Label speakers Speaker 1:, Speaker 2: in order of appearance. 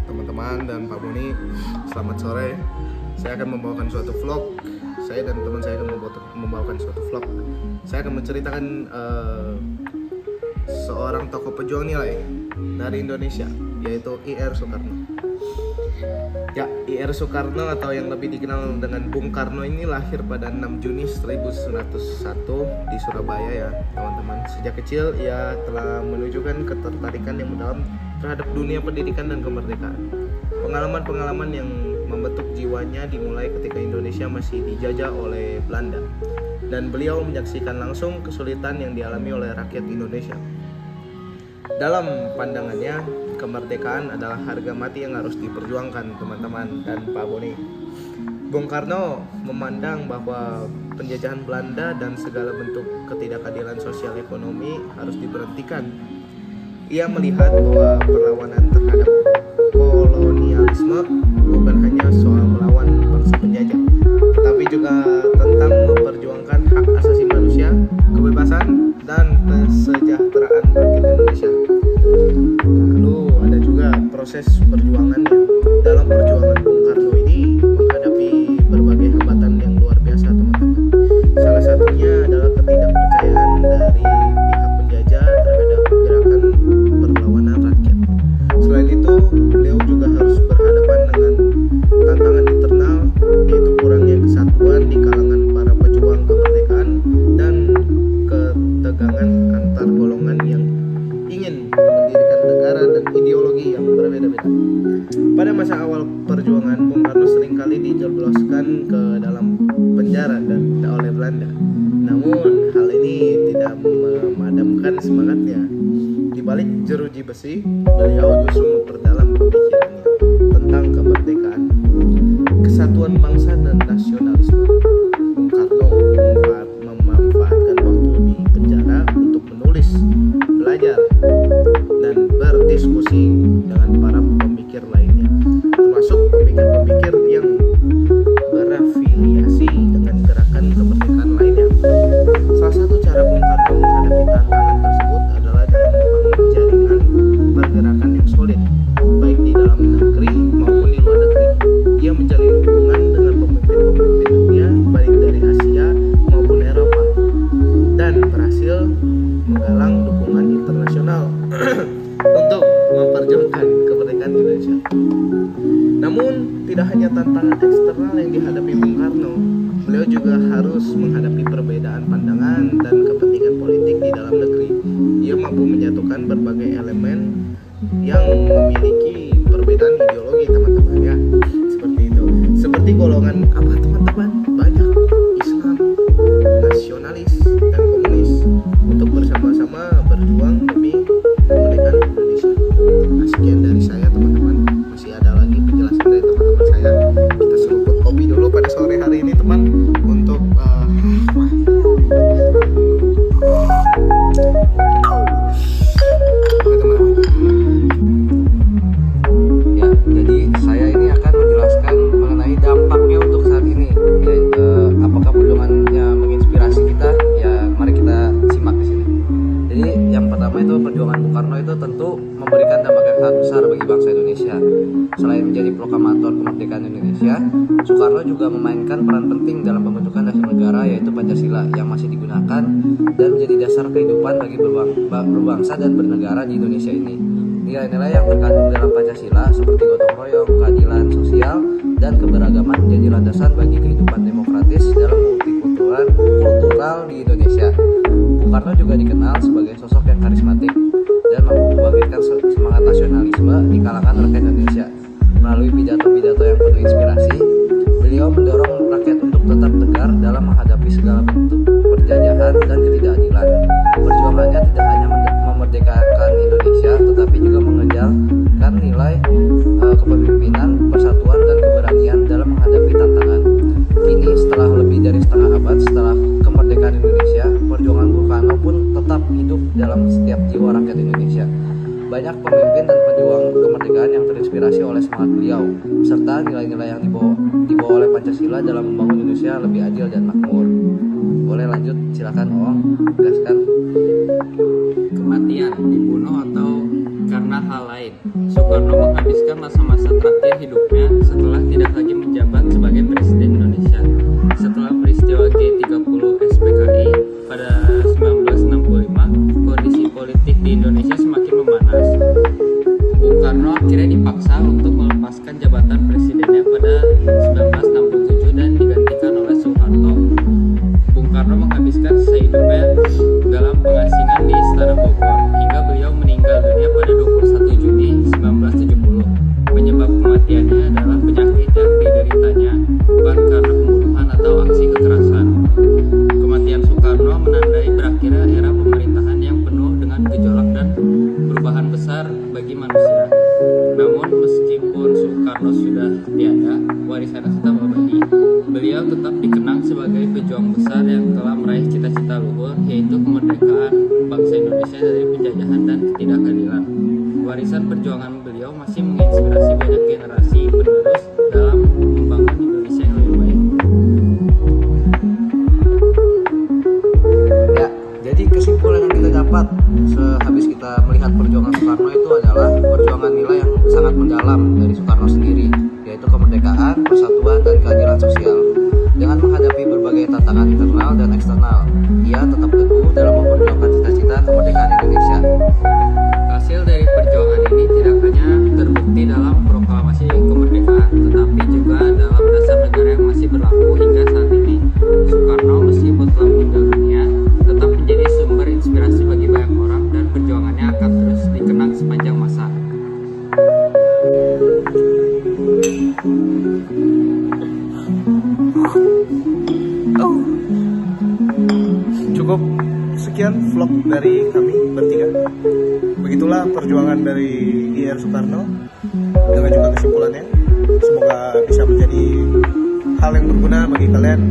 Speaker 1: Teman-teman dan Pak Boni, selamat sore. Saya akan membawakan suatu vlog. Saya dan teman saya akan membawakan suatu vlog. Saya akan menceritakan seorang tokoh pejuang nilai dari Indonesia, yaitu I.R. Soekarno. Ya, I.R. Soekarno atau yang lebih dikenal dengan Bung Karno ini lahir pada 6 Juni 1901 di Surabaya ya teman-teman. Sejak kecil ia telah menunjukkan ketertarikan yang mendalam terhadap dunia pendidikan dan kemerdekaan. Pengalaman-pengalaman yang membentuk jiwanya dimulai ketika Indonesia masih dijajah oleh Belanda, dan beliau menyaksikan langsung kesulitan yang dialami oleh rakyat Indonesia. Dalam pandangannya, kemerdekaan adalah harga mati yang harus diperjuangkan teman-teman dan Pak Boni. Bung Karno memandang bahwa penjajahan Belanda dan segala bentuk ketidakadilan sosial ekonomi harus diberhentikan. Ia melihat bahwa perlawanan terhadap kolonialisme bukan hanya soal melawan bangsa penjajah, tetapi juga tentang memperjuangkan hak asasi manusia, kebebasan, dan kesejahteraan rakyat Indonesia. Lalu ada juga proses perjuangannya. Dalam perjuangan Bung Karno ini menghadapi berbagai hambatan yang luar biasa teman-teman. Salah satunya adalah ketidakpercayaan dari pihak penjajah terhadap gerakan perlawanan rakyat. Selain itu, beliau juga harus berhadapan dengan tantangan internal, yaitu kurangnya kesatuan di kalangan para pejuang kemerdekaan dan ketegangan antar golongan yang ingin mendirikan negara dan ideologi yang berbeda-beda. Pada masa awal perjuangan, Bung Karno seringkali dijebloskan ke dalam penjara dan oleh Belanda. Namun hal ini tidak memadamkan semangatnya. Di balik jeruji besi, beliau justru memperdalam pemikirannya tentang kemerdekaan, kesatuan bangsa dan nasionalisme. Bung Karno memanfaatkan waktu di penjara untuk menulis, belajar, dan berdiskusi dengan para pemikir lainnya, termasuk pemikir-pemikir yang berafiliasi dengan gerakan kemerdekaan lainnya. Salah satu cara Bung Karno menghadapi tantangan tersebut adalah dengan membangun jaringan pergerakan yang solid, baik di dalam negeri maupun di luar negeri. Ia menjalin hubungan dengan pemimpin-pemimpin dunia, baik dari Asia maupun Eropa, dan berhasil menggalang dukungan internasional untuk memperjuangkan kemerdekaan Indonesia. Namun, tidak hanya tantangan eksternal yang dihadapi Bung Karno, beliau juga harus menghadapi perbedaan pandangan dan kepentingan politik di dalam negeri. Ia mampu menyatukan berbagai elemen yang memiliki perbedaan ideologi teman-teman ya. Seperti itu. Seperti golongan apa teman-teman? Banyak, Islam, nasionalis, dan komunis, untuk bersama-sama berjuang demi kemerdekaan Indonesia. Sekian dari saya teman-teman. Masih ada lagi penjelasan dari teman-teman saya. Kita seruput kopi dulu pada sore hari ini teman, untuk
Speaker 2: Ya, jadi saya ini akan menjelaskan mengenai dampaknya untuk saat ini. Apakah perjuangannya menginspirasi kita? Ya, mari kita simak di sini. Jadi yang pertama itu perjuangan Bung Karno itu tentu memberikan dampak yang sangat besar bagi bangsa Indonesia. Selain menjadi proklamator kemerdekaan Indonesia, Soekarno juga memainkan peran penting dalam pembentukan dasar negara, yaitu Pancasila, yang masih digunakan dan menjadi dasar kehidupan bagi berbangsa dan bernegara di Indonesia ini. Nilai-nilai yang terkandung dalam Pancasila seperti gotong royong, keadilan sosial, dan keberagaman menjadi landasan bagi kehidupan demokratis dalam multikultural di Indonesia. Bung Karno juga dikenal sebagai sosok yang karismatik dan mampu membangkitkan semangat nasionalisme di kalangan rakyat Indonesia. Melalui pidato-pidato yang penuh inspirasi, beliau mendorong rakyat untuk tetap tegar dalam menghadapi segala bentuk penjajahan dan ketidakadilan. Perjuangannya tidak hanya memerdekakan Indonesia, tetapi juga mengejarkan nilai kepemimpinan, persatuan, dan keberanian dalam menghadapi tantangan. Kini, setelah lebih dari setengah abad setelah kemerdekaan Indonesia, perjuangan Bung Karno pun tetap hidup dalam setiap jiwa rakyat Indonesia. Banyak pemimpin dan pejuang kemerdekaan yang terinspirasi oleh semangat beliau, serta nilai-nilai yang dibawa oleh Pancasila dalam membangun Indonesia lebih adil dan makmur. Boleh lanjut, silakan Om, jelaskan.
Speaker 3: Kematian, dibunuh atau karena hal lain. Soekarno menghabiskan masa-masa terakhir hidupnya setelah tidak lagi menjabat sebagai Presiden Indonesia. Setelah peristiwa G30 SPKI pada 1965, kondisi politik di Indonesia semakin memanas. Bung Karno akhirnya dipaksa untuk melepaskan jabatan presidennya pada 1967 dan digantikan oleh Soeharto. Bung Karno menghabiskan sisa hidupnya dalam pengasingan di Istana Bogor hingga beliau meninggal dunia pada 21 Juni 1970. Penyebab kematiannya adalah penyakit yang dideritanya, bukan karena pembunuhan atau aksi kekerasan. Kematian Soekarno menandai berakhirnya era pemerintahan yang penuh dengan gejolak dan perubahan besar bagi manusia. Namun meskipun Soekarno sudah tiada, warisannya tetap abadi. Beliau tetap dikenang sebagai pejuang besar yang telah meraih cita-cita luhur, yaitu kemerdekaan bangsa Indonesia dari penjajahan dan ketidakadilan. Warisan perjuangan beliau masih menginspirasi banyak generasi penerus dalam membangun Indonesia yang lebih baik.
Speaker 2: Ya, jadi kesimpulan yang kita dapat sehabis kita melihat perjuangan Soekarno itu adalah perjuangan nilai yang sangat mendalam dari Soekarno sendiri, yaitu kemerdekaan, persatuan, dan keadilan sosial. Dengan menghadapi berbagai tantangan internal dan eksternal, ia tetap teguh dalam memperjuangkan cita-cita kemerdekaan Indonesia.
Speaker 3: Hasil dari perjuangan ini tidak hanya terbukti dalam proklamasi kemerdekaan, tetapi juga dalam dasar negara yang masih berlaku hingga saat ini. Soekarno meskipun telah meninggal dunia, tetap menjadi sumber inspirasi bagi banyak orang dan perjuangannya akan terus dikenang sepanjang masa.
Speaker 1: Cukup sekian vlog dari kami bertiga. Begitulah perjuangan dari IR Soekarno dengan juga kesimpulannya. Semoga bisa menjadi hal yang berguna bagi kalian.